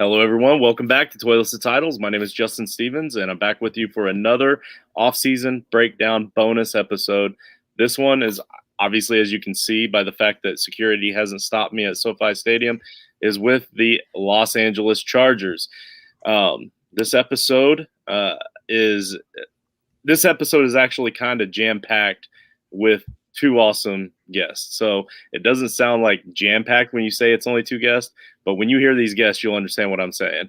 Hello, everyone. Welcome back to Toilets and Titles. My name is Justin Stevens, and I'm back with you for another off-season breakdown bonus episode. This one is obviously, as you can see by the fact that security hasn't stopped me at SoFi Stadium, is with the Los Angeles Chargers. This episode is actually kind of jam-packed with two awesome guests. So it doesn't sound like jam-packed when you say it's only two guests, but when you hear these guests, you'll understand what I'm saying.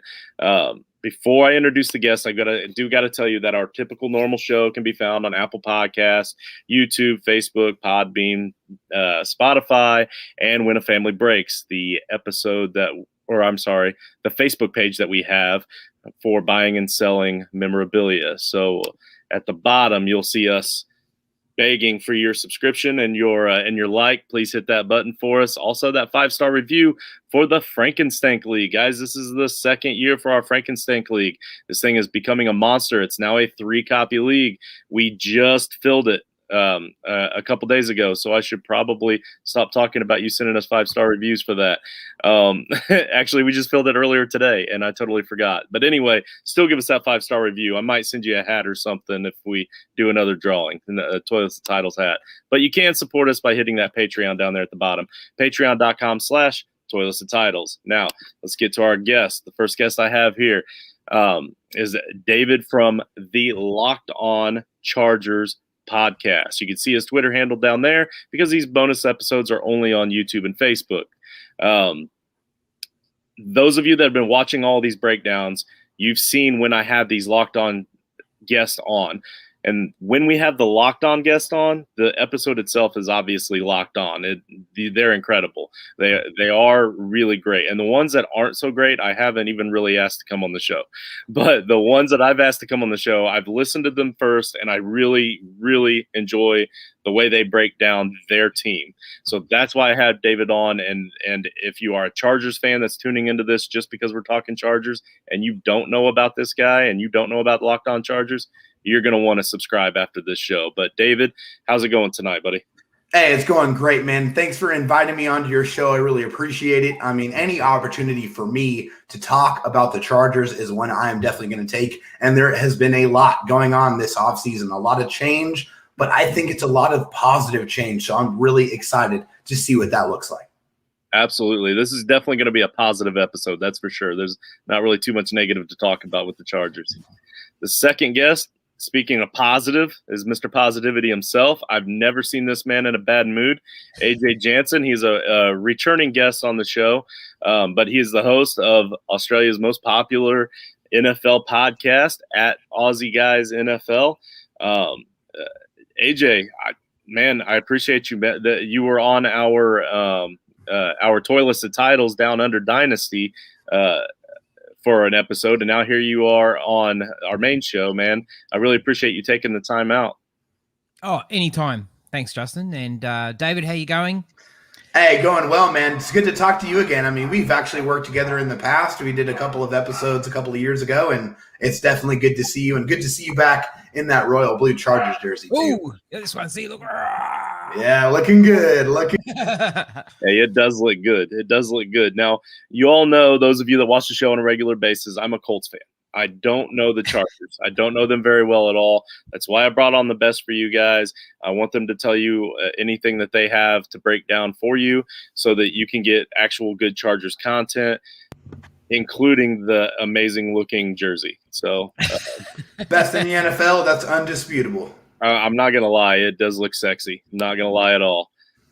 Before I introduce the guests, I got to tell you that our typical normal show can be found on Apple Podcasts, YouTube, Facebook, Podbean, Spotify, and When a Family Breaks, the Facebook page that we have for buying and selling memorabilia. So at the bottom, you'll see us begging for your subscription and your like. Please hit that button for us. Also, that 5-star review for the Frankenstank League. Guys, this is the second year for our Frankenstank League. This thing is becoming a monster. It's now a 3-copy league. We just filled it a couple days ago, so I should probably stop talking about you sending us 5-star reviews for that. Actually, we just filled it earlier today, and I totally forgot. But anyway, still give us that 5-star review. I might send you a hat or something if we do another drawing, a Toilets and Titles hat. But you can support us by hitting that Patreon down there at the bottom, patreon.com/Toilets and Titles. Now, let's get to our guest. The first guest I have here is David from the Locked On Chargers podcast. You can see his Twitter handle down there because these bonus episodes are only on YouTube and Facebook. Those of you that have been watching all these breakdowns, you've seen when I have these Locked On guests on. And when we have the Locked On guest on, the episode itself is obviously locked on. They're incredible. They are really great. And the ones that aren't so great, I haven't even really asked to come on the show. But the ones that I've asked to come on the show, I've listened to them first, and I really, really enjoy the way they break down their team. So that's why I had David on. And if you are a Chargers fan that's tuning into this just because we're talking Chargers and you don't know about this guy and you don't know about Locked On Chargers, you're going to want to subscribe after this show. But David, how's it going tonight, buddy? Hey, it's going great, man. Thanks for inviting me onto your show. I really appreciate it. I mean, any opportunity for me to talk about the Chargers is one I am definitely going to take. And there has been a lot going on this offseason, a lot of change, but I think it's a lot of positive change. So I'm really excited to see what that looks like. Absolutely. This is definitely going to be a positive episode. That's for sure. There's not really too much negative to talk about with the Chargers. The second guest, speaking of positive, is Mr. Positivity himself. I've never seen this man in a bad mood. AJ Jansen, he's a returning guest on the show, but he is the host of Australia's most popular NFL podcast, at Aussie Guys NFL. AJ, I appreciate you. That you were on our Toilets and Titles Down Under Dynasty for an episode, and now here you are on our main show, man. I really appreciate you taking the time out. Oh, anytime. Thanks, Justin. And David, how you going? Hey, going well, man. It's good to talk to you again. I mean, we've actually worked together in the past. We did a couple of episodes a couple of years ago, and it's definitely good to see you, and good to see you back in that royal blue Chargers jersey, too. Ooh, this one, see, look. Yeah, looking good. Hey, it does look good. It does look good. Now, you all know, those of you that watch the show on a regular basis, I'm a Colts fan. I don't know the Chargers. I don't know them very well at all. That's why I brought on the best for you guys. I want them to tell you anything that they have to break down for you so that you can get actual good Chargers content, including the amazing looking jersey. So Best in the NFL, that's undisputable. I'm not going to lie. It does look sexy. I'm not going to lie at all.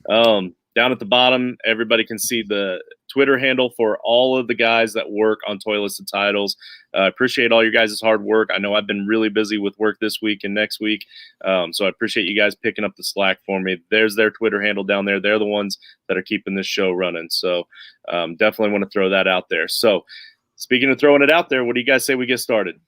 Down at the bottom, everybody can see the Twitter handle for all of the guys that work on Toilets and Titles. Appreciate all your guys' hard work. I know I've been really busy with work this week and next week, so I appreciate you guys picking up the slack for me. There's their Twitter handle down there. They're the ones that are keeping this show running, so definitely want to throw that out there. So speaking of throwing it out there, what do you guys say we get started?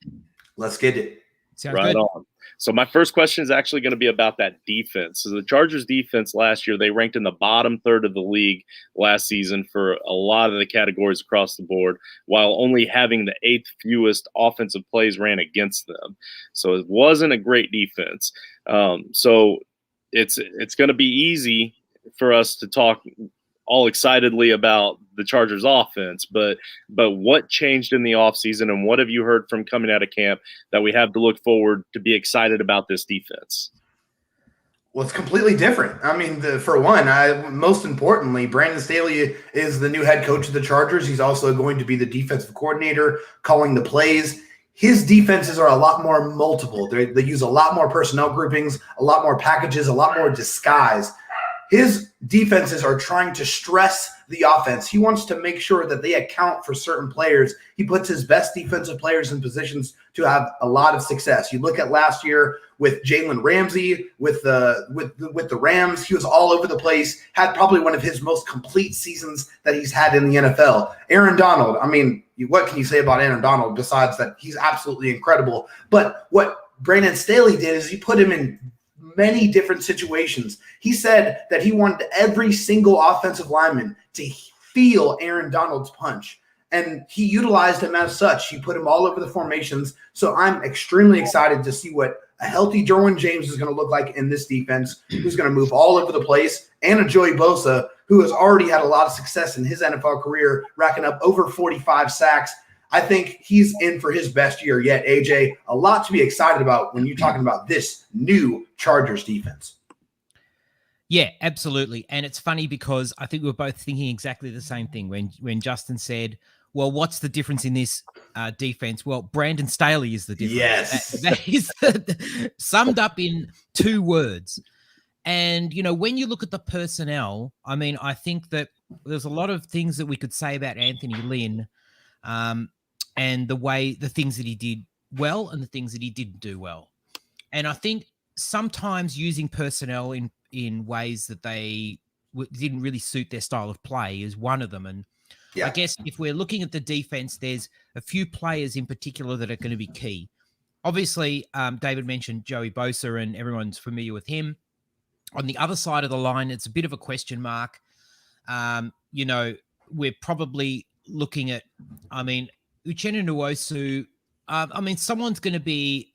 Let's get it. Sounds right good. on. So my first question is actually going to be about that defense. So the Chargers defense last year, they ranked in the bottom third of the league last season for a lot of the categories across the board, while only having the 8th fewest offensive plays ran against them. So it wasn't a great defense. So it's going to be easy for us to talk all excitedly about the Chargers offense, but what changed in the offseason, and what have you heard from coming out of camp that we have to look forward to be excited about this defense? Well, it's completely different. I mean, for one, most importantly, Brandon Staley is the new head coach of the Chargers. He's also going to be the defensive coordinator, calling the plays. His defenses are a lot more multiple. They use a lot more personnel groupings, a lot more packages, a lot more disguise. His defenses are trying to stress the offense. He wants to make sure that they account for certain players. He puts his best defensive players in positions to have a lot of success. You look at last year with Jalen Ramsey, with the Rams, he was all over the place, had probably one of his most complete seasons that he's had in the NFL. Aaron Donald, I mean, what can you say about Aaron Donald besides that he's absolutely incredible? But what Brandon Staley did is he put him in many different situations. He said that he wanted every single offensive lineman to feel Aaron Donald's punch, and he utilized him as such. He put him all over the formations. So I'm extremely excited to see what a healthy Derwin James is going to look like in this defense, who's going to move all over the place, and a Joey Bosa, who has already had a lot of success in his NFL career, racking up over 45 sacks. I think he's in for his best year yet, AJ. A lot to be excited about when you're talking about this new Chargers defense. Yeah, absolutely. And it's funny because I think we were both thinking exactly the same thing when Justin said, well, what's the difference in this defense? Well, Brandon Staley is the difference. Yes. That is summed up in 2 words. And, you know, when you look at the personnel, I mean, I think that there's a lot of things that we could say about Anthony Lynn, and the things that he did well and the things that he didn't do well. And I think sometimes using personnel in ways that they didn't really suit their style of play is one of them. And I guess if we're looking at the defense, there's a few players in particular that are going to be key. Obviously, David mentioned Joey Bosa, and everyone's familiar with him. On the other side of the line, it's a bit of a question mark. You know, we're probably looking at, I mean, Uchenna Nwosu, I mean, someone's going to be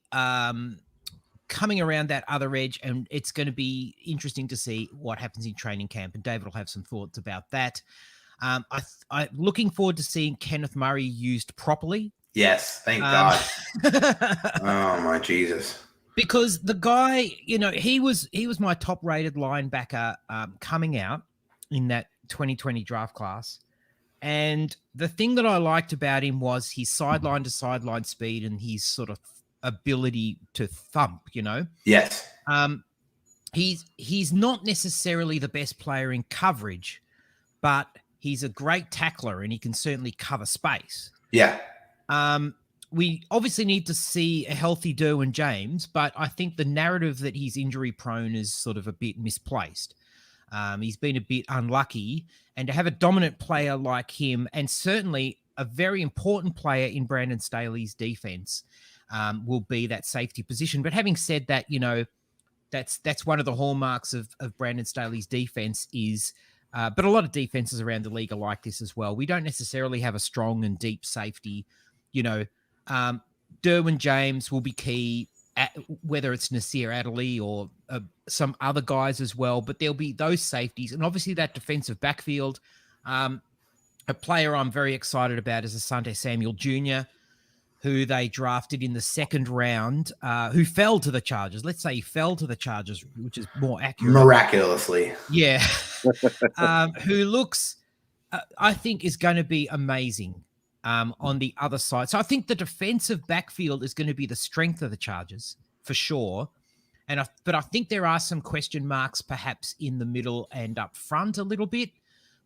coming around that other edge, and it's going to be interesting to see what happens in training camp. And David will have some thoughts about that. I'm looking forward to seeing Kenneth Murray used properly. Yes, thank God. Oh, my Jesus. Because the guy, you know, he was my top-rated linebacker coming out in that 2020 draft class. And the thing that I liked about him was his sideline to sideline speed and his sort of ability to thump, you know? Yes. He's not necessarily the best player in coverage, but he's a great tackler and he can certainly cover space. Yeah. We obviously need to see a healthy Derwin James, but I think the narrative that he's injury prone is sort of a bit misplaced. He's been a bit unlucky, and to have a dominant player like him, and certainly a very important player in Brandon Staley's defense, will be that safety position. But having said that, you know, that's one of the hallmarks of Brandon Staley's defense is, but a lot of defenses around the league are like this as well. We don't necessarily have a strong and deep safety. You know, Derwin James will be key, whether it's Nasir Adderley or some other guys as well, but there'll be those safeties. And obviously that defensive backfield, a player I'm very excited about is Asante Samuel Jr., who they drafted in the 2nd round, who fell to the Chargers. Let's say he fell to the Chargers, which is more accurate. Miraculously. Yeah. Who looks, I think, is going to be amazing on the other side. So I think the defensive backfield is going to be the strength of the Chargers for sure. But I think there are some question marks perhaps in the middle and up front a little bit.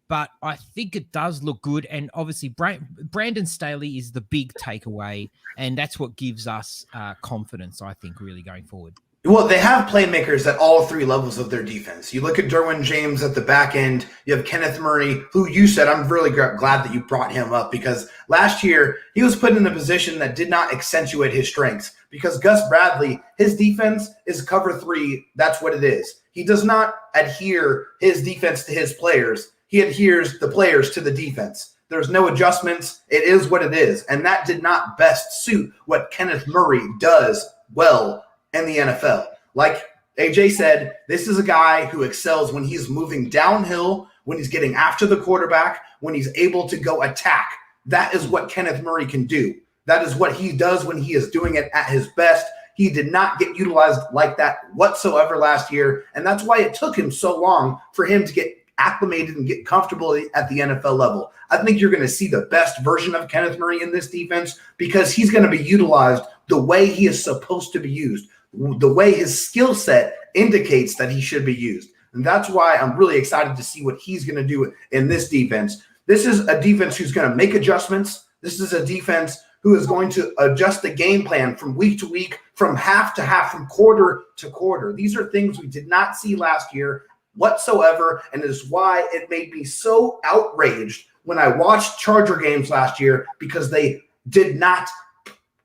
But I think it does look good. And obviously, Brandon Staley is the big takeaway. And that's what gives us confidence, I think, really going forward. Well, they have playmakers at all 3 levels of their defense. You look at Derwin James at the back end. You have Kenneth Murray, who you said, I'm really glad that you brought him up, because last year he was put in a position that did not accentuate his strengths, because Gus Bradley, his defense is cover 3. That's what it is. He does not adhere his defense to his players. He adheres the players to the defense. There's no adjustments. It is what it is. And that did not best suit what Kenneth Murray does well in the NFL. Like AJ said, this is a guy who excels when he's moving downhill when he's getting after the quarterback, when he's able to go attack. That is what Kenneth Murray can do. That is what he does when he is doing it at his best. He did not get utilized like that whatsoever last year, and that's why it took him so long for him to get acclimated and get comfortable at the NFL level. I think you're going to see the best version of Kenneth Murray in this defense because he's going to be utilized the way he is supposed to be used, the way his skill set indicates that he should be used. And that's why I'm really excited to see what he's going to do in this defense. This is a defense who's going to make adjustments. This is a defense who is going to adjust the game plan from week to week, from half to half, from quarter to quarter. These are things we did not see last year whatsoever, and it is why it made me so outraged when I watched Charger games last year because they did not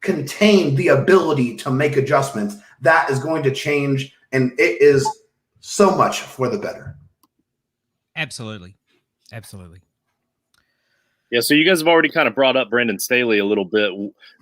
contain the ability to make adjustments. That is going to change, and it is so much for the better. Absolutely. Yeah, so you guys have already kind of brought up Brandon Staley a little bit.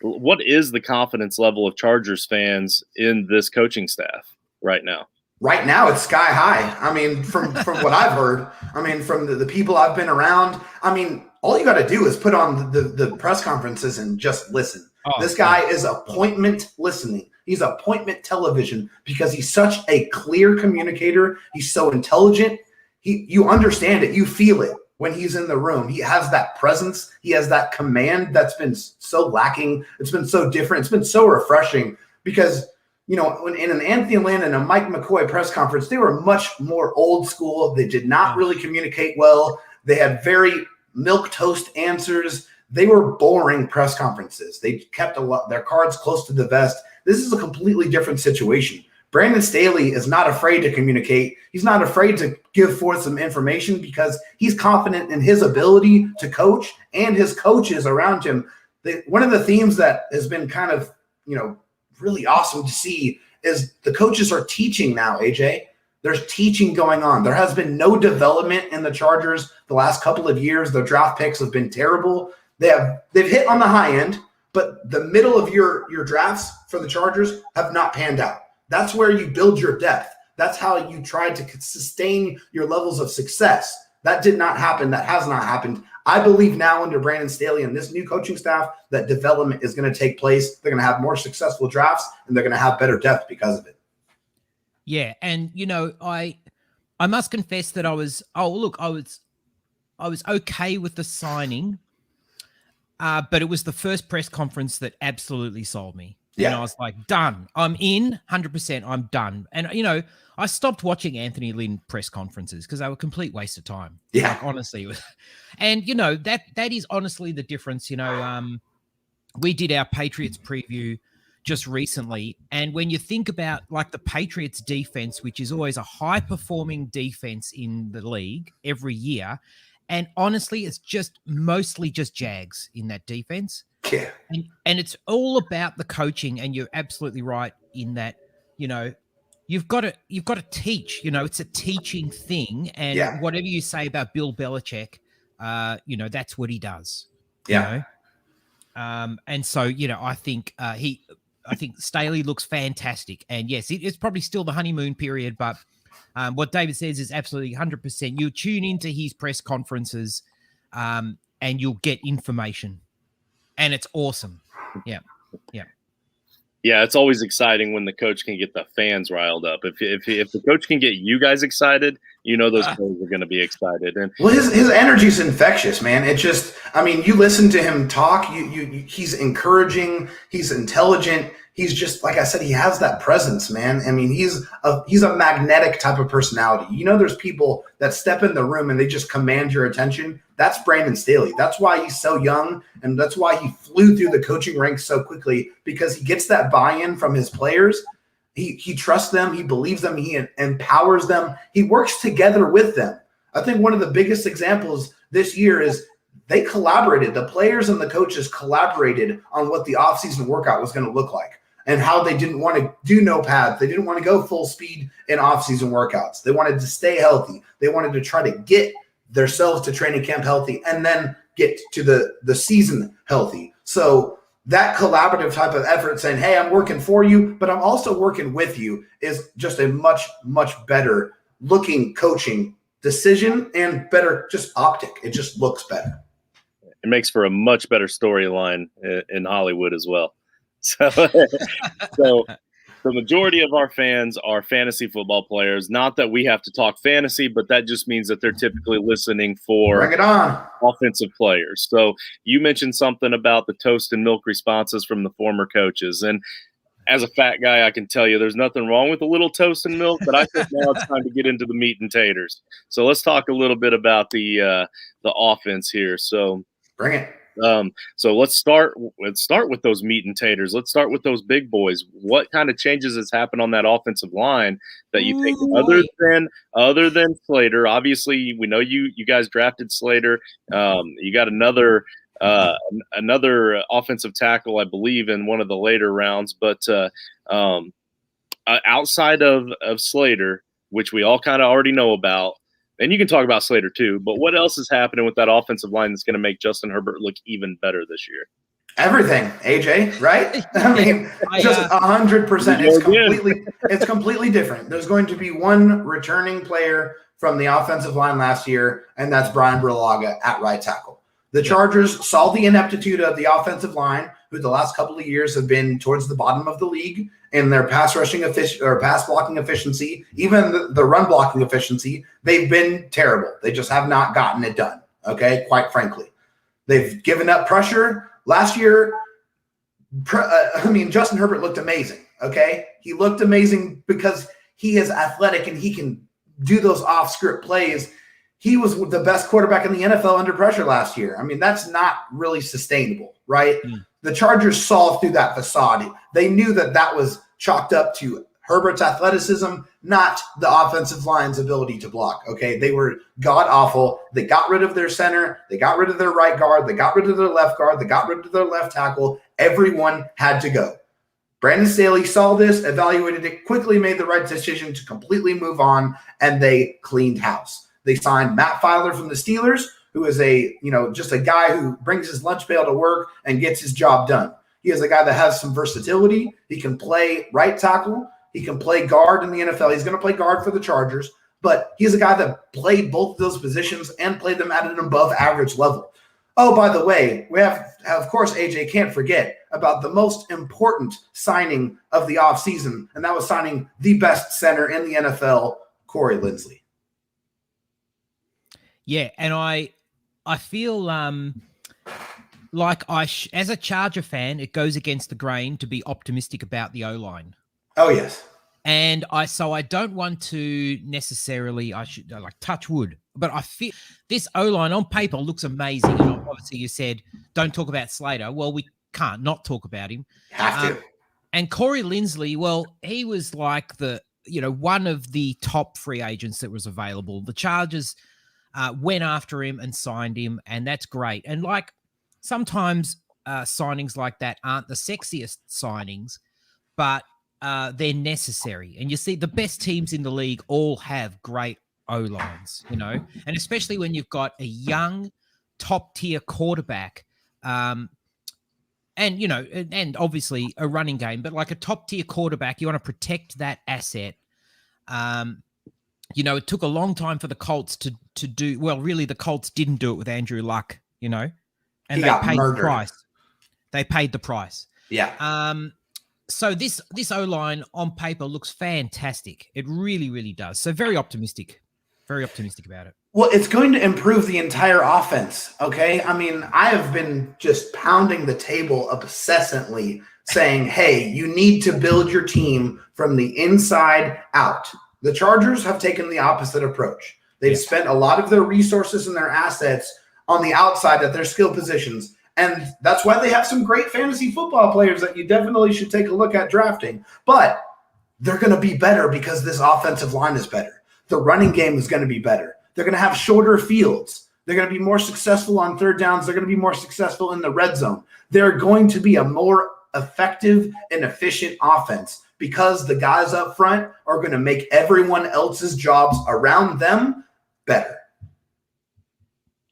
What is the confidence level of Chargers fans in this coaching staff right now? Right now, it's sky high. I mean, from what I've heard, I mean, from the people I've been around, I mean, all you got to do is put on the press conferences and just listen. This guy is appointment listening. He's appointment television because he's such a clear communicator. He's so intelligent. You understand it. You feel it when he's in the room. He has that presence. He has that command that's been so lacking. It's been so different. It's been so refreshing because – you know, when in an Anthony Lynn and a Mike McCoy press conference, they were much more old school. They did not really communicate well. They had very milquetoast answers. They were boring press conferences. They kept their cards close to the vest. This is a completely different situation. Brandon Staley is not afraid to communicate. He's not afraid to give forth some information because he's confident in his ability to coach and his coaches around him. One of the themes that has been kind of, you know, really awesome to see is the coaches are teaching now, AJ. There's teaching going on. There has been no development in the Chargers the last couple of years. Their draft picks have been terrible. They've hit on the high end, but the middle of your drafts for the Chargers have not panned out. That's where you build your depth. That's how you try to sustain your levels of success. That did not happen. That has not happened. I believe now under Brandon Staley and this new coaching staff that development is going to take place. They're going to have more successful drafts, and they're going to have better depth because of it. Yeah, and you know, I must confess that I was okay with the signing, but it was the first press conference that absolutely sold me. Yeah. And I was like, done. I'm in 100%. I'm done. And, you know, I stopped watching Anthony Lynn press conferences because they were a complete waste of time. Yeah. Like, honestly. It was, and, you know, that is honestly the difference. You know, we did our Patriots preview just recently. And when you think about like the Patriots defense, which is always a high performing defense in the league every year. And honestly, it's just mostly just Jags in that defense. Yeah. And it's all about the coaching, and you're absolutely right in that, you know, you've got to teach, you know, it's a teaching thing. And whatever you say about Bill Belichick, you know, that's what he does. Yeah. You know? And so, you know, I think Staley looks fantastic. And yes, it's probably still the honeymoon period, but what David says is absolutely 100%. You tune into his press conferences and you'll get information. And it's awesome. Yeah. Yeah. Yeah, it's always exciting when the coach can get the fans riled up. If the coach can get you guys excited, you know those players are going to be excited. And well, his energy is infectious, man. It just, I mean, you listen to him talk. He's encouraging. He's intelligent. He's just, like I said, he has that presence, man. I mean, he's a magnetic type of personality. You know, there's people that step in the room and they just command your attention. That's Brandon Staley. That's why he's so young, and that's why he flew through the coaching ranks so quickly, because he gets that buy-in from his players. He trusts them. He believes them. He empowers them. He works together with them. I think one of the biggest examples this year is they collaborated. The players and the coaches collaborated on what the offseason workout was going to look like and how they didn't want to do no pads. They didn't want to go full speed in offseason workouts. They wanted to stay healthy. They wanted to try to get themselves to training camp healthy and then get to the season healthy. So that collaborative type of effort saying, hey, I'm working for you, but I'm also working with you is just a much, much better looking coaching decision and better just optic. It just looks better. It makes for a much better storyline in Hollywood as well. So, so the majority of our fans are fantasy football players. Not that we have to talk fantasy, but that just means that they're typically listening for Bring it on. offensive players. So you mentioned something about the toast and milk responses from the former coaches. And as a fat guy, I can tell you there's nothing wrong with a little toast and milk, but I think now it's time to get into the meat and taters. So let's talk a little bit about the offense here. So bring it. So let's start with those meat and taters. Let's start with those big boys. What kind of changes has happened on that offensive line that you think other than Slater? Obviously, we know you guys drafted Slater. You got another offensive tackle, I believe, in one of the later rounds. But outside of Slater, which we all kind of already know about, and you can talk about Slater too, but what else is happening with that offensive line that's going to make Justin Herbert look even better this year? Everything, AJ, right? I mean, just 100%. It's completely different. There's going to be one returning player from the offensive line last year, and that's Brian Burlaga at right tackle. The Chargers saw the ineptitude of the offensive line, who the last couple of years have been towards the bottom of the league in their pass blocking efficiency, even the run blocking efficiency. They've been terrible. They just have not gotten it done. Okay, quite frankly, they've given up pressure last year. Justin Herbert looked amazing. Okay, he looked amazing because he is athletic and he can do those off-script plays. He was the best quarterback in the NFL under pressure last year. I mean, that's not really sustainable, right? The Chargers saw through that facade. They knew that was chalked up to Herbert's athleticism, not the offensive line's ability to block, okay? They were god-awful. They got rid of their center. They got rid of their right guard. They got rid of their left guard. They got rid of their left tackle. Everyone had to go. Brandon Staley saw this, evaluated it, quickly made the right decision to completely move on, and they cleaned house. They signed Matt Filer from the Steelers, who is just a guy who brings his lunch pail to work and gets his job done. He is a guy that has some versatility. He can play right tackle. He can play guard in the NFL. He's going to play guard for the Chargers, but he's a guy that played both of those positions and played them at an above average level. Oh, by the way, we have, of course, AJ can't forget about the most important signing of the offseason, and that was signing the best center in the NFL, Corey Linsley. Yeah, and I feel like as a Charger fan, it goes against the grain to be optimistic about the O-line. Oh, yes. And I don't want to necessarily, touch wood, but I feel this O-line on paper looks amazing. And obviously you said, don't talk about Slater. Well, we can't not talk about him. Have to. And Corey Linsley, well, he was like one of the top free agents that was available. The Chargers went after him and signed him, and that's great. And sometimes signings like that aren't the sexiest signings, but they're necessary. And you see the best teams in the league all have great O-lines, and especially when you've got a young top-tier quarterback, and obviously a running game, but like a top-tier quarterback, you want to protect that asset. It took a long time for the Colts to do well. Really, the Colts didn't do it with Andrew Luck, and they paid the price. They paid the price. Yeah. So this O-line on paper looks fantastic. It really, really does. So very optimistic about it. Well, it's going to improve the entire offense. Okay. I mean, I have been just pounding the table obsessively saying, hey, you need to build your team from the inside out. The Chargers have taken the opposite approach. They've spent a lot of their resources and their assets on the outside at their skill positions. And that's why they have some great fantasy football players that you definitely should take a look at drafting. But they're going to be better because this offensive line is better. The running game is going to be better. They're going to have shorter fields. They're going to be more successful on third downs. They're going to be more successful in the red zone. They're going to be a more effective and efficient offense because the guys up front are going to make everyone else's jobs around them better.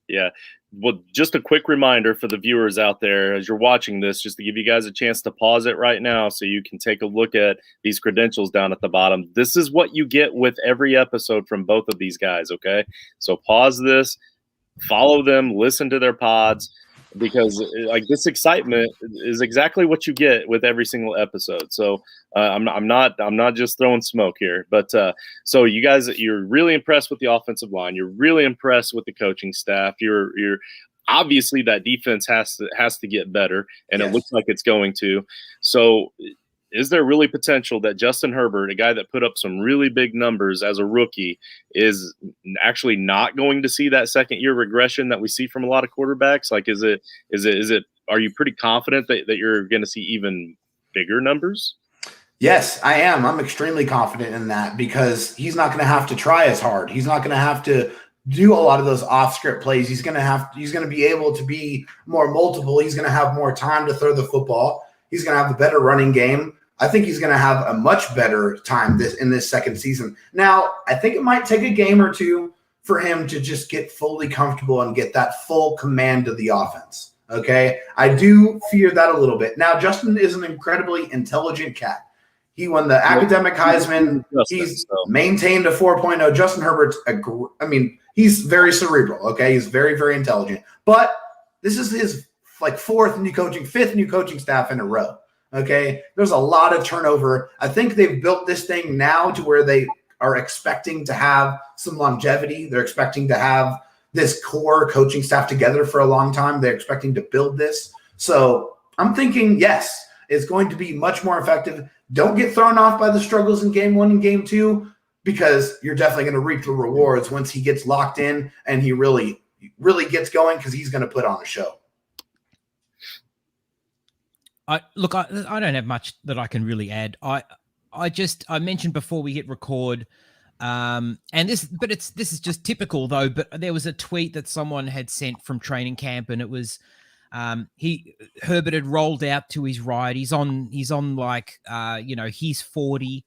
Yeah. well, just a quick reminder for the viewers out there as you're watching this, just to give you guys a chance to pause it right now so you can take a look at these credentials down at the bottom. This is what you get with every episode from both of these guys, okay? So pause this, follow them, listen to their pods, because like this excitement is exactly what you get with every single episode. So I'm not just throwing smoke here, but so you guys, you're really impressed with the offensive line. You're really impressed with the coaching staff. You're obviously that defense has to get better, and Yes. it looks like it's going to. So is there really potential that Justin Herbert, a guy that put up some really big numbers as a rookie, is actually not going to see that second-year regression that we see from a lot of quarterbacks? Like, is it? Are you pretty confident that you're going to see even bigger numbers? Yes, I am. I'm extremely confident in that because he's not going to have to try as hard. He's not going to have to do a lot of those off-script plays. He's going to be able to be more multiple. He's going to have more time to throw the football. He's going to have a better running game. I think he's going to have a much better time in this second season. Now, I think it might take a game or two for him to just get fully comfortable and get that full command of the offense. Okay? I do fear that a little bit. Now, Justin is an incredibly intelligent cat. He won the academic Heisman. He's maintained a 4.0. Justin Herbert's he's very cerebral, okay? He's very, very intelligent. But this is his fifth new coaching staff in a row. Okay, there's a lot of turnover. I think they've built this thing now to where they are expecting to have some longevity. They're expecting to have this core coaching staff together for a long time. They're expecting to build this. So I'm thinking, yes, it's going to be much more effective. Don't get thrown off by the struggles in game 1 and game 2, because you're definitely going to reap the rewards once he gets locked in and he really, really gets going, because he's going to put on a show. I don't have much that I can really add. I mentioned before we hit record, this is just typical though. But there was a tweet that someone had sent from training camp, and it was Herbert had rolled out to his right. He's on he's 40,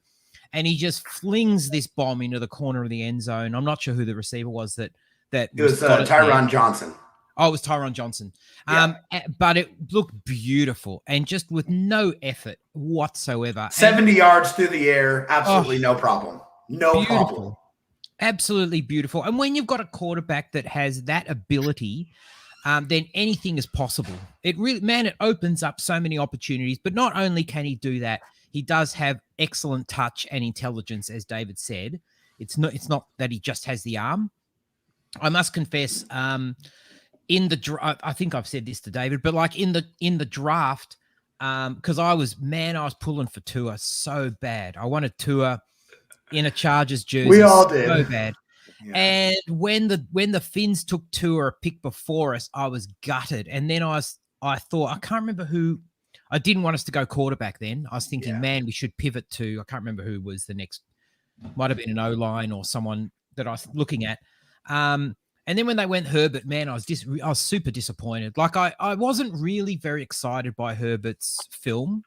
and he just flings this bomb into the corner of the end zone. I'm not sure who the receiver was that it was Tyron Jansen. Oh, it was Tyron Jansen. Yeah. But it looked beautiful and just with no effort whatsoever. 70 yards through the air, absolutely no problem. No problem. Absolutely beautiful. And when you've got a quarterback that has that ability, then anything is possible. It really, it opens up so many opportunities. But not only can he do that, he does have excellent touch and intelligence, as David said. It's not that he just has the arm. I must confess, I think I've said this to David, but like in the draft, because I was pulling for Tua so bad. I wanted Tua in a Chargers jersey. We all did. So bad. Yeah. And when the Finns took Tua a pick before us, I was gutted. And then I thought, I can't remember who. I didn't want us to go quarterback then. I was thinking, we should pivot to, I can't remember who was the next. Might have been an O-line or someone that I was looking at. And then when they went Herbert, man, I was super disappointed. Like I wasn't really very excited by Herbert's film.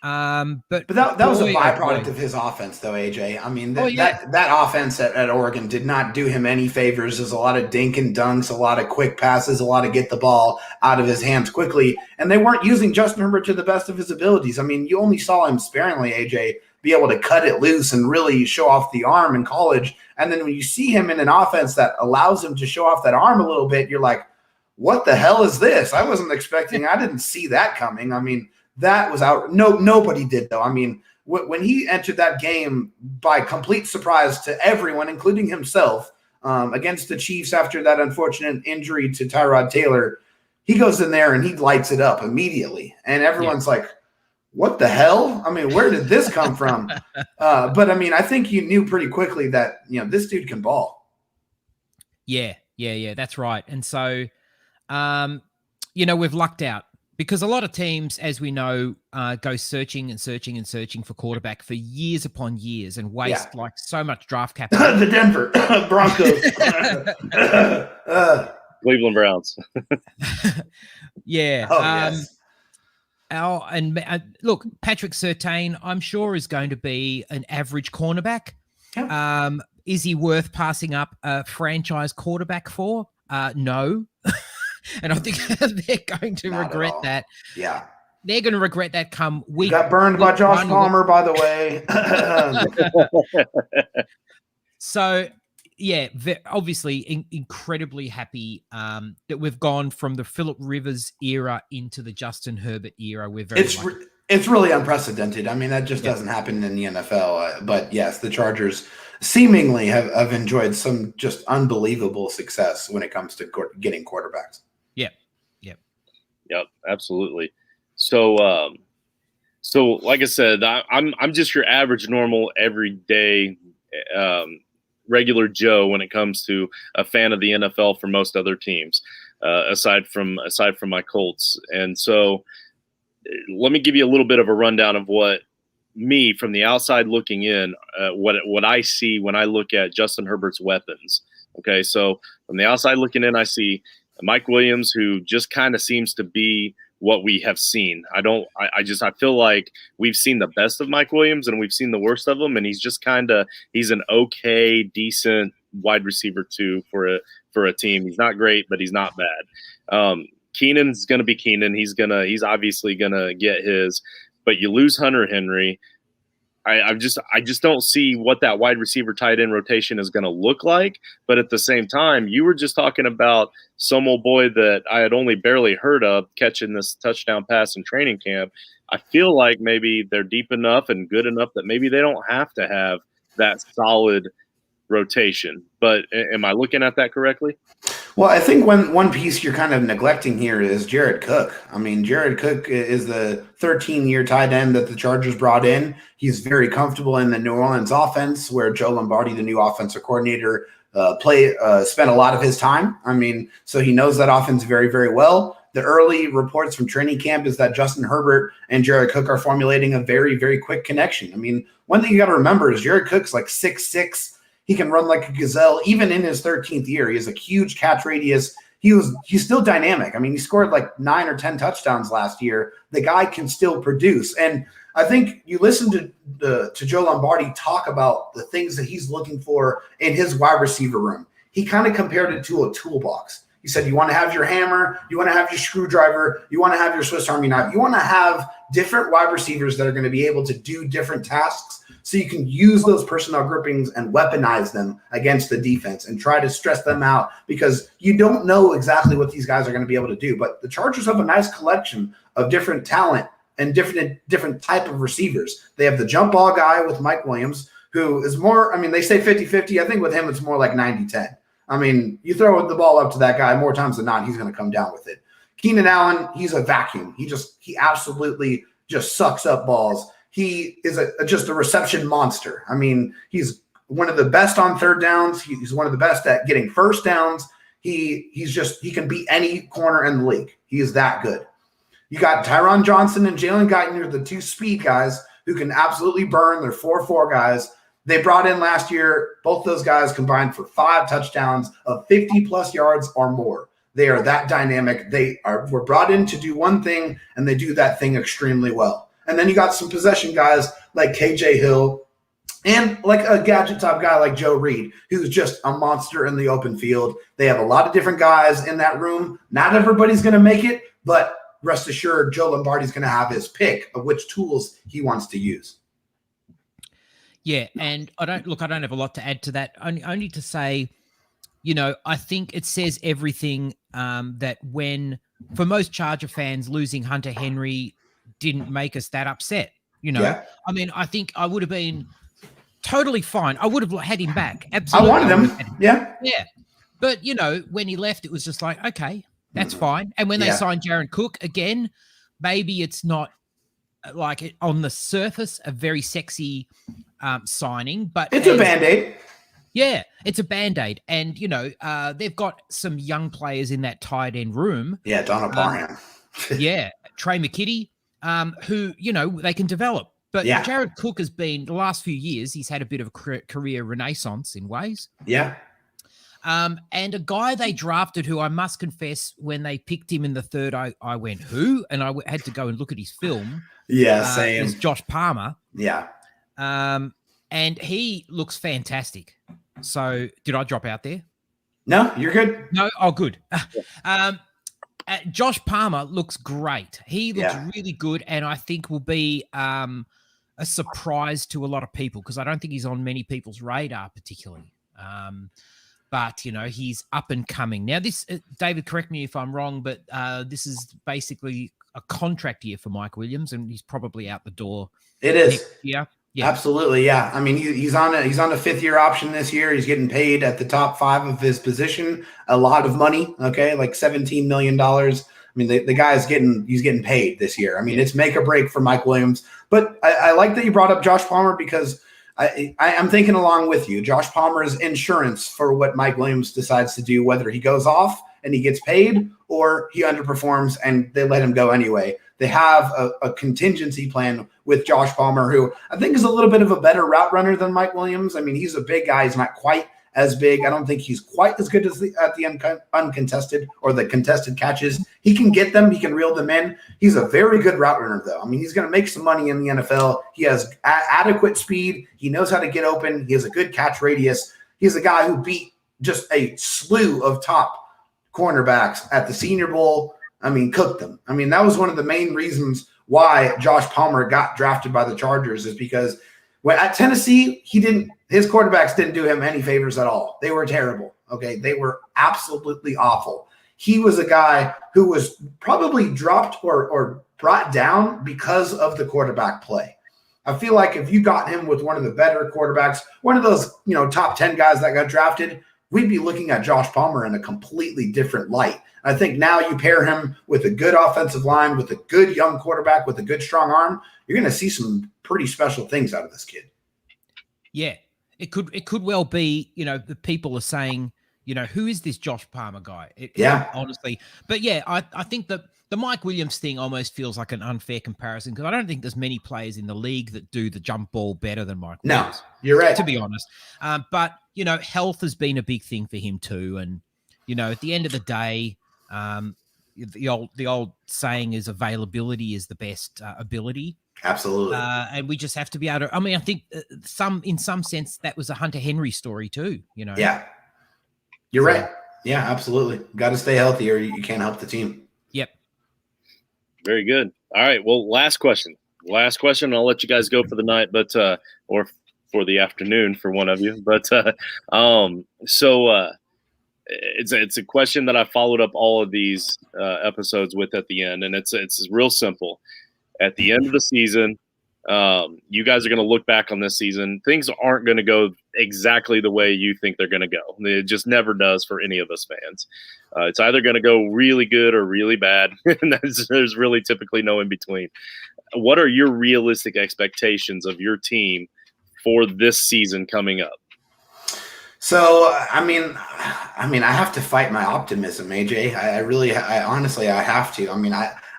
But that was a byproduct of his offense, though, AJ. I mean, that offense at Oregon did not do him any favors. There's a lot of dink and dunks, a lot of quick passes, a lot of get the ball out of his hands quickly, and they weren't using Justin Herbert to the best of his abilities. I mean, you only saw him sparingly, AJ, be able to cut it loose and really show off the arm in college. And then when you see him in an offense that allows him to show off that arm a little bit, you're like, what the hell is this? I wasn't expecting. I didn't see that coming. I mean, that was out. Nobody did, though. I mean, when he entered that game by complete surprise to everyone, including himself, against the Chiefs after that unfortunate injury to Tyrod Taylor, he goes in there and he lights it up immediately. And everyone's like, what the hell? I mean, where did this come from? But I mean, I think you knew pretty quickly that, this dude can ball. Yeah, that's right. And so, we've lucked out because a lot of teams, as we know, go searching for quarterback for years upon years and waste like so much draft capital. The Denver Broncos. Cleveland Browns. Yeah. Oh, yes. Look, Patrick Surtain, I'm sure, is going to be an average cornerback. Yeah. Is he worth passing up a franchise quarterback for? No. And I think they're going to regret that. Yeah. They're going to regret that come week. Got burned by Josh Palmer, by the way. So, yeah, obviously incredibly happy that we've gone from the Phillip Rivers era into the Justin Herbert era. It's really unprecedented. I mean, that just doesn't happen in the NFL. But yes, the Chargers seemingly have enjoyed some just unbelievable success when it comes to getting quarterbacks. Yep, absolutely. So, like I said, I'm just your average, normal, everyday, regular Joe when it comes to a fan of the NFL for most other teams, aside from my Colts. And so, let me give you a little bit of a rundown of what me from the outside looking in, what I see when I look at Justin Herbert's weapons. Okay, so from the outside looking in, I see Mike Williams, who just kind of seems to be what we have seen. I feel like we've seen the best of Mike Williams and we've seen the worst of him, and he's an okay, decent wide receiver too for a team. He's not great, but he's not bad. Keenan's gonna be Keenan. He's obviously gonna get his, but you lose Hunter Henry. I just don't see what that wide receiver tight end rotation is going to look like. But at the same time, you were just talking about some old boy that I had only barely heard of catching this touchdown pass in training camp. I feel like maybe they're deep enough and good enough that maybe they don't have to have that solid rotation. But am I looking at that correctly? Well, I think one piece you're kind of neglecting here is Jared Cook. I mean, Jared Cook is the 13-year tight end that the Chargers brought in. He's very comfortable in the New Orleans offense, where Joe Lombardi, the new offensive coordinator, spent a lot of his time. I mean, so he knows that offense very, very well. The early reports from training camp is that Justin Herbert and Jared Cook are formulating a very, very quick connection. I mean, one thing you got to remember is Jared Cook's like 6'6". He can run like a gazelle. Even in his 13th year, he has a huge catch radius. He's still dynamic. I mean, he scored like 9 or 10 touchdowns last year. The guy can still produce. And I think you listen to Joe Lombardi talk about the things that he's looking for in his wide receiver room. He kind of compared it to a toolbox. He said, you want to have your hammer, you want to have your screwdriver, you want to have your Swiss Army knife. You want to have different wide receivers that are going to be able to do different tasks, so you can use those personnel groupings and weaponize them against the defense and try to stress them out, because you don't know exactly what these guys are going to be able to do. But the Chargers have a nice collection of different talent and different type of receivers. They have the jump ball guy with Mike Williams, who is more, I mean, they say 50-50. I think with him, it's more like 90-10. I mean, you throw the ball up to that guy more times than not, he's going to come down with it. Keenan Allen, he's a vacuum. He absolutely just sucks up balls. He is just a reception monster. I mean, he's one of the best on third downs. He's one of the best at getting first downs. He can beat any corner in the league. He is that good. You got Tyron Jansen and Jalen Guyton, who are the two speed guys who can absolutely burn. They're 4-4 guys. They brought in last year, both those guys combined for 5 touchdowns of 50-plus yards or more. They are that dynamic. Were brought in to do one thing, and they do that thing extremely well. And then you got some possession guys like KJ Hill and like a gadget top guy like Joe Reed, who's just a monster in the open field. They have a lot of different guys in that room. Not everybody's going to make it, but rest assured, Joe Lombardi's going to have his pick of which tools he wants to use. Yeah, and I don't have a lot to add to that. Only to say, I think it says everything that for most Charger fans, losing Hunter Henry didn't make us that upset. Yeah. I mean, I think I would have been totally fine. I would have had him back. Absolutely. I wanted him. Yeah. Yeah. But, when he left, it was just like, okay, that's fine. And when they signed Jared Cook again, maybe it's not like on the surface a very sexy signing, but it's a Band-Aid. Yeah, it's a Band-Aid. And, they've got some young players in that tight end room. Yeah, Donald Parham. Yeah, Trey McKitty, who, they can develop. But Jared Cook has been, the last few years, he's had a bit of a career renaissance in ways. Yeah. And a guy they drafted who I must confess, when they picked him in the third, I went, who? And I had to go and look at his film. Yeah, same. It's Josh Palmer. Yeah. And he looks fantastic. So did I drop out there? No, you're good. No? Oh, good. Josh Palmer looks great. He looks Yeah. really good, and I think will be a surprise to a lot of people because I don't think he's on many people's radar particularly. But, you know, he's up and coming. Now, this, David, correct me if I'm wrong, but this is basically a contract year for Mike Williams, and he's probably out the door. It is. Next year. Yeah. Absolutely, yeah. I mean, he's on a 5th-year option this year. He's getting paid at the top 5 of his position, a lot of money. Okay, like $17 million. I mean, the guy's getting paid this year. I mean, it's make or break for Mike Williams. But I like that you brought up Josh Palmer because I'm thinking along with you. Josh Palmer is insurance for what Mike Williams decides to do, whether he goes off and he gets paid or he underperforms and they let him go anyway. They have a contingency plan with Josh Palmer, who I think is a little bit of a better route runner than Mike Williams. I mean, he's a big guy. He's not quite as big. I don't think he's quite as good as at the uncontested or the contested catches. He can get them. He can reel them in. He's a very good route runner, though. I mean, he's going to make some money in the NFL. He has adequate speed. He knows how to get open. He has a good catch radius. He's a guy who beat just a slew of top cornerbacks at the Senior Bowl. I mean, cooked them. I mean, that was one of the main reasons why Josh Palmer got drafted by the Chargers is because when at Tennessee, his quarterbacks didn't do him any favors at all. They were terrible. Okay. They were absolutely awful. He was a guy who was probably dropped or brought down because of the quarterback play. I feel like if you got him with one of the better quarterbacks, one of those, top 10 guys that got drafted, we'd be looking at Josh Palmer in a completely different light. I think now you pair him with a good offensive line, with a good young quarterback, with a good strong arm, you're going to see some pretty special things out of this kid. Yeah, it could well be, the people are saying, who is this Josh Palmer guy? Honestly. But yeah, I think that the Mike Williams thing almost feels like an unfair comparison because I don't think there's many players in the league that do the jump ball better than Mike Williams. No, you're right. To be honest. But, health has been a big thing for him too. And, at the end of the day, the old saying is availability is the best ability. Absolutely. And we just have to be able to, I think in some sense that was a Hunter Henry story too, Yeah. You're right. Yeah, absolutely. Got to stay healthy or you can't help the team. Yep. Very good. All right. Well, last question. I'll let you guys go for the night, but or for the afternoon for one of you. But it's a question that I followed up all of these episodes with at the end, and it's real simple. At the end of the season, you guys are going to look back on this season. Things aren't going to go exactly the way you think they're going to go. It just never does for any of us fans. It's either going to go really good or really bad, and there's really typically no in between. What are your realistic expectations of your team for this season coming up? So, I mean, I have to fight my optimism, AJ. I honestly have to. I mean,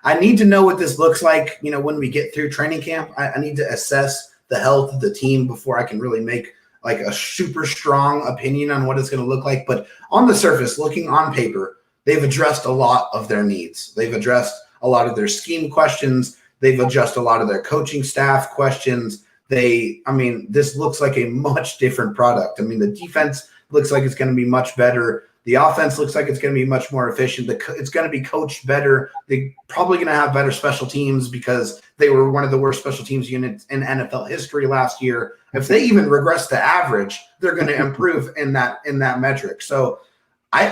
I need to know what this looks like, when we get through training camp. I need to assess the health of the team before I can really make like a super strong opinion on what it's going to look like. But on the surface, looking on paper, they've addressed a lot of their needs. They've addressed a lot of their scheme questions. They've addressed a lot of their coaching staff questions. This looks like a much different product. I mean, the defense looks like it's going to be much better. The offense looks like it's going to be much more efficient. It's going to be coached better. They're probably going to have better special teams because they were one of the worst special teams units in NFL history last year. If they even regress to average, they're going to improve in that metric. So I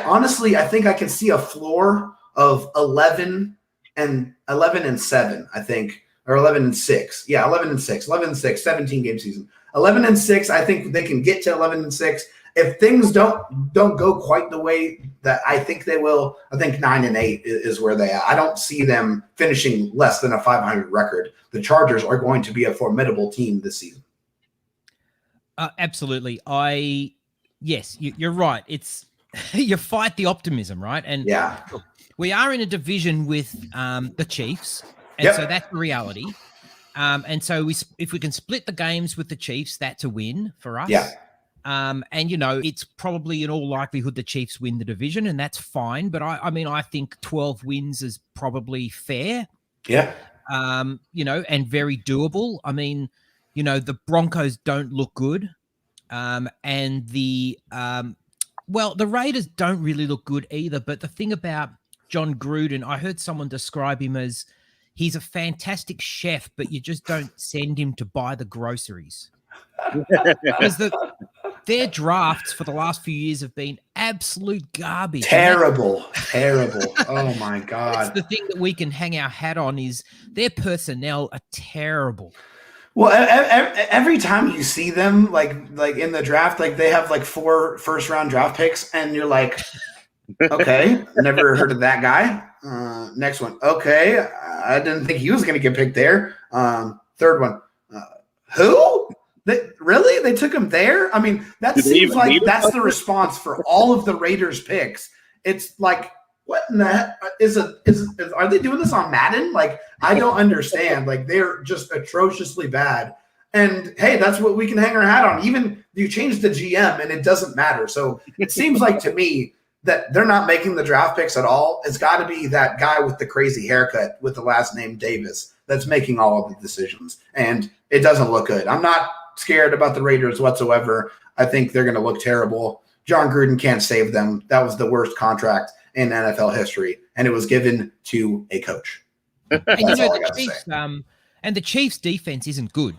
think I can see a floor of 11 and 7, I think, or 11 and 6. Yeah, 11 and 6, 17 game season. 11 and 6, I think they can get to 11 and 6. If things don't go quite the way that I think they will, I think 9 and 8 is where they are. I don't see them finishing less than a 500 record. The Chargers are going to be a formidable team this season. Absolutely. Yes, you're right. It's you fight the optimism, right? And yeah, look, we are in a division with the Chiefs, and so that's the reality. And so if we can split the games with the Chiefs, that's a win for us. Yeah. And it's probably in all likelihood the Chiefs win the division, and that's fine. But I think 12 wins is probably fair. Yeah. And very doable. I mean, the Broncos don't look good. And the Raiders don't really look good either. But the thing about John Gruden, I heard someone describe him as he's a fantastic chef, but you just don't send him to buy the groceries. Because their drafts for the last few years have been absolute garbage. Terrible. Oh my God. That's the thing that we can hang our hat on is their personnel are terrible. Well, every time you see them, like in the draft, like they have like 4 first-round draft picks, and you're like, okay, never heard of that guy. Next one, okay, I didn't think he was going to get picked there. Third one, who? Really? They took him there? I mean, that seems like that's the response for all of the Raiders picks. It's like, what in the heck? Are they doing this on Madden? Like, I don't understand. Like, they're just atrociously bad. And, hey, that's what we can hang our hat on. Even you change the GM, and it doesn't matter. So it seems like to me that they're not making the draft picks at all. It's got to be that guy with the crazy haircut with the last name Davis that's making all of the decisions. And it doesn't look good. I'm not scared about the Raiders whatsoever. I think they're going to look terrible. John Gruden can't save them. That was the worst contract in NFL history, and it was given to a coach. And the Chiefs' defense isn't good.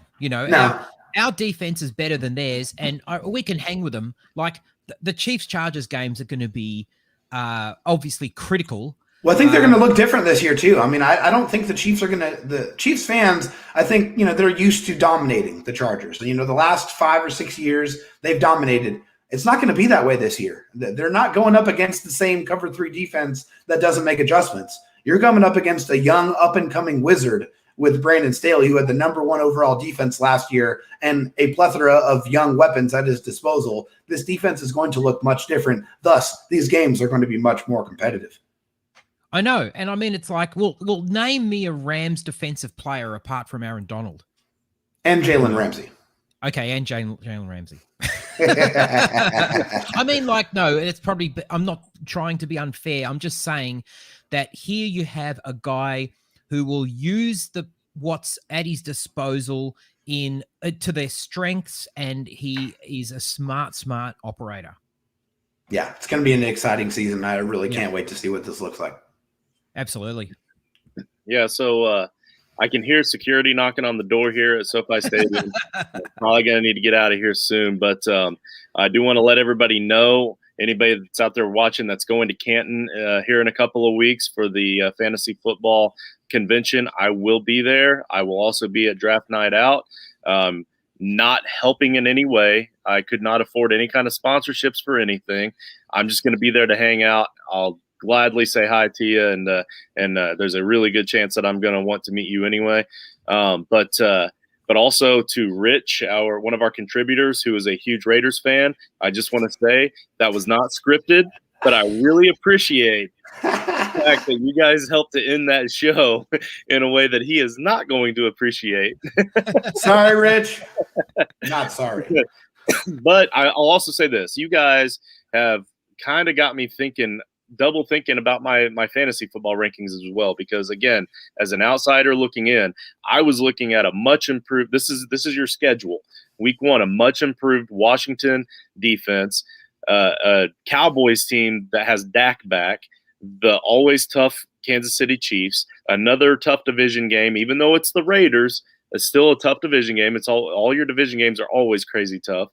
Our defense is better than theirs, and we can hang with them. Like the Chiefs-Chargers games are going to be obviously critical. Well, I think they're going to look different this year too. I mean, I don't think the Chiefs are going to. The Chiefs fans, I think they're used to dominating the Chargers. The last 5 or 6 years they've dominated. It's not going to be that way this year. They're not going up against the same cover 3 defense that doesn't make adjustments. You're coming up against a young up-and-coming wizard with Brandon Staley, who had the number 1 overall defense last year and a plethora of young weapons at his disposal. This defense is going to look much different. Thus, these games are going to be much more competitive. I know. And I mean, it's like, well, name me a Rams defensive player apart from Aaron Donald. And Jalen Ramsey. Okay, and Jalen Ramsey. I mean, like, no, it's probably, I'm not trying to be unfair. I'm just saying that here you have a guy who will use what's at his disposal to their strengths, and he is a smart operator. Yeah, it's going to be an exciting season. I really can't wait to see what this looks like. Absolutely. Yeah, so I can hear security knocking on the door here at SoFi Stadium. I'm probably going to need to get out of here soon, but I do want to let everybody know, anybody that's out there watching that's going to Canton here in a couple of weeks for the fantasy football convention, I will be there. I will also be at Draft Night Out. Not helping in any way. I could not afford any kind of sponsorships for anything. I'm just going to be there to hang out. I'll gladly say hi to you, and there's a really good chance that I'm going to want to meet you anyway. But also to Rich, one of our contributors, who is a huge Raiders fan, I just want to say that was not scripted, but I really appreciate the fact that you guys helped to end that show in a way that he is not going to appreciate. Sorry, Rich. Not sorry. But I'll also say this. You guys have kind of got me double thinking about my fantasy football rankings as well, because again, as an outsider looking in, I was looking at a much improved, this is your schedule. Week 1, a much improved Washington defense, a Cowboys team that has Dak back, the always tough Kansas City Chiefs, another tough division game, even though it's the Raiders, it's still a tough division game. It's all your division games are always crazy tough.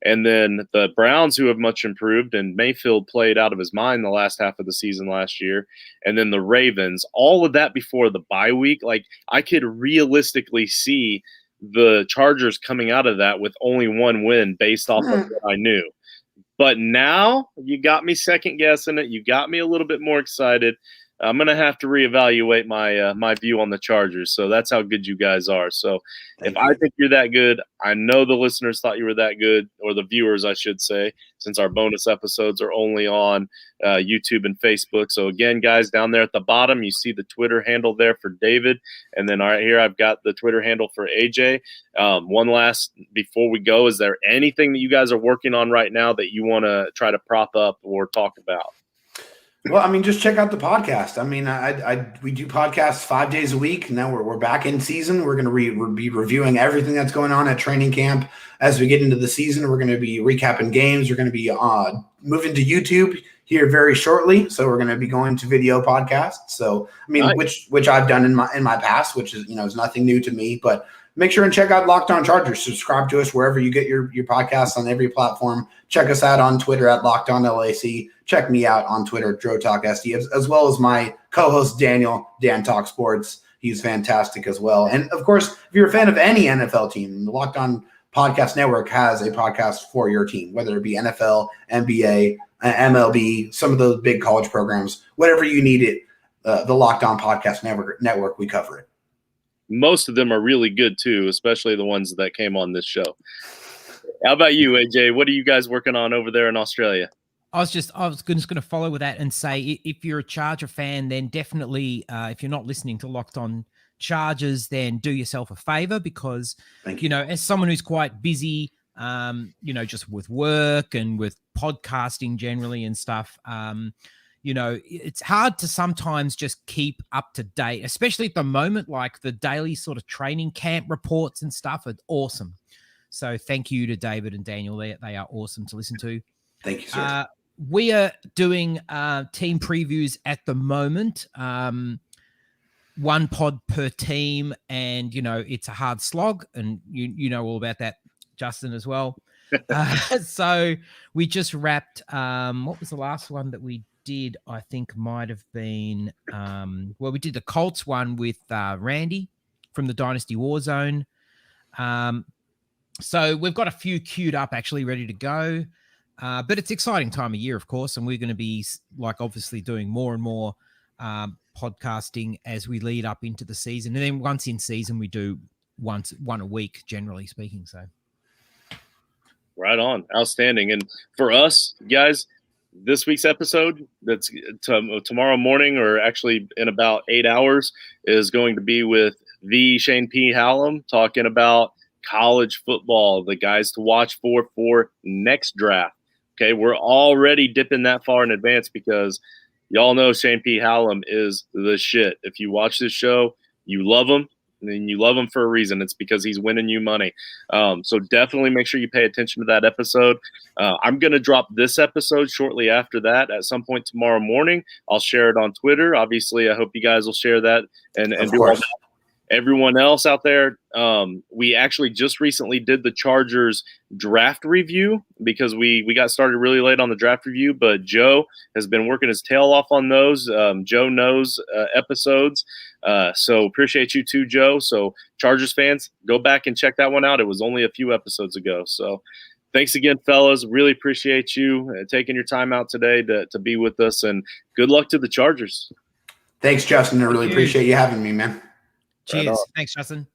And then the Browns, who have much improved, and Mayfield played out of his mind the last half of the season last year. And then the Ravens, all of that before the bye week. Like, I could realistically see the Chargers coming out of that with only 1 win based off of what I knew. But now you got me second guessing it. You got me a little bit more excited. I'm going to have to reevaluate my view on the Chargers. So that's how good you guys are. So if I think you're that good, I know the listeners thought you were that good, or the viewers, I should say, since our bonus episodes are only on YouTube and Facebook. So again, guys, down there at the bottom, you see the Twitter handle there for David. And then right here, I've got the Twitter handle for AJ. One last, before we go, is there anything that you guys are working on right now that you want to try to prop up or talk about? Well, I mean, just check out the podcast. I mean, we do podcasts 5 days a week. Now we're back in season. We're going to be reviewing everything that's going on at training camp. As we get into the season, we're going to be recapping games. We're going to be moving to YouTube. here very shortly. So we're going to be going to video podcasts. So, I mean, Nice. which I've done in my past, which is, is nothing new to me, but make sure and check out Locked On Chargers. Subscribe to us wherever you get your podcasts on every platform. Check us out on Twitter at Locked On LAC. Check me out on Twitter, DroTalkSD, as well as my co-host Daniel, Dan Talk Sports. He's fantastic as well. And of course, if you're a fan of any NFL team, the Locked On Podcast Network has a podcast for your team, whether it be NFL, NBA, MLB, some of those big college programs, whatever you need it, the Locked On Podcast Network, we cover it. Most of them are really good too, especially the ones that came on this show. How about you, AJ? What are you guys working on over there in Australia? I was just going to follow with that and say, if you're a Charger fan, then definitely, if you're not listening to Locked On Chargers, then do yourself a favor, because, as someone who's quite busy, just with work and with podcasting generally and stuff, it's hard to sometimes just keep up to date, especially at the moment, like the daily sort of training camp reports and stuff are awesome. So thank you to David and Daniel. They are awesome to listen to. Thank you, sir. We are doing team previews at the moment, one pod per team, and, it's a hard slog, and you know all about that, Justin, as well. So we just wrapped, what was the last one that we did? I think might have been, we did the Colts one with Randy from the Dynasty Warzone. So we've got a few queued up, actually ready to go. But it's exciting time of year, of course, and we're going to be obviously doing more and more podcasting as we lead up into the season. And then once in season, we do one a week, generally speaking. So right on. Outstanding. And for us, guys, this week's episode, that's tomorrow morning, or actually in about 8 hours, is going to be with the Shane P. Hallam talking about college football, the guys to watch for next draft. Okay, we're already dipping that far in advance because y'all know Shane P. Hallam is the shit. If you watch this show, you love him, and you love him for a reason. It's because he's winning you money. So definitely make sure you pay attention to that episode. I'm going to drop this episode shortly after that at some point tomorrow morning. I'll share it on Twitter. Obviously, I hope you guys will share that and do all that. Everyone else out there, we actually just recently did the Chargers draft review because we got started really late on the draft review, but Joe has been working his tail off on those. Joe knows episodes. So appreciate you too, Joe. So Chargers fans, go back and check that one out. It was only a few episodes ago. So thanks again, fellas. Really appreciate you taking your time out today to be with us, and good luck to the Chargers. Thanks, Justin. I really appreciate you having me, man. Cheers. Thanks, Justin.